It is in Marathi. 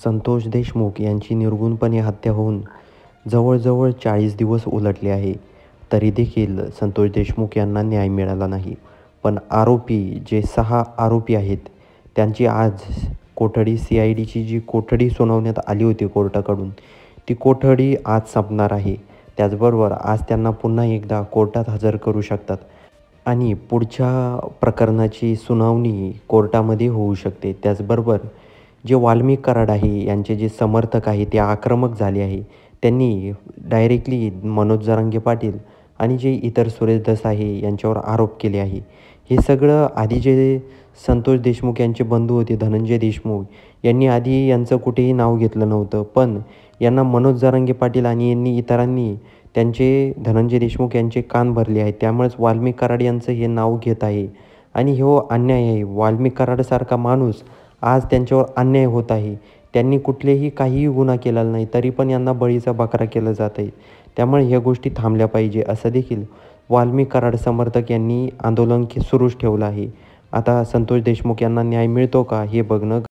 संतोष देशमुख यांची निर्घृणपणे हत्या होऊन जवळजवळ 40 दिवस उलटले आहे. तरी देखील संतोष देशमुख यांना न्याय मिळाला नाही. पण जे 6 आरोपी आहेत, त्यांची आज CIDची जी कोठडी सुनावण्यात आली होती कोर्टाकडून, ती कोठडी आज संपणार आहे. त्याचबरोबर आज त्यांना पुन्हा एकदा कोर्टात हजर करू शकतात आणि पुढच्या प्रकरणाची सुनावणी कोर्टामध्ये होऊ शकते. त्याचबरोबर जे वाल्मिक कराड आहे, यांचे जे समर्थक आहे ते आक्रमक झाले आहे. त्यांनी डायरेक्टली मनोज जरांगे पाटील आणि जे इतर सुरेश देसाई यांच्यावर आरोप केले आहे. हे सगळं आधी जे संतोष देशमुख यांचे बंधू होते धनंजय देशमुख यांनी आधी यांचं कुठेही नाव घेतलं नव्हतं. पण यांना मनोज जरांगे पाटील आणि इतरांनी त्यांचे धनंजय देशमुख यांचे कान भरले आहेत. त्यामुळेच वाल्मिक कराड यांचं हे नाव घेत आहे आणि हो अन्याय आहे. वाल्मिक कराडसारखा माणूस आज त्यांच्यावर अन्याय होत आहे. त्यांनी कुठलेही काहीही गुन्हा केलेला नाही, तरी पण यांना बळीचा बकरा केलं जात आहे. त्यामुळे ह्या गोष्टी थांबल्या पाहिजे असं देखील वाल्मिक कराड समर्थक यांनी आंदोलन सुरूच ठेवलं आहे. आता संतोष देशमुख यांना न्याय मिळतो का हे बघणं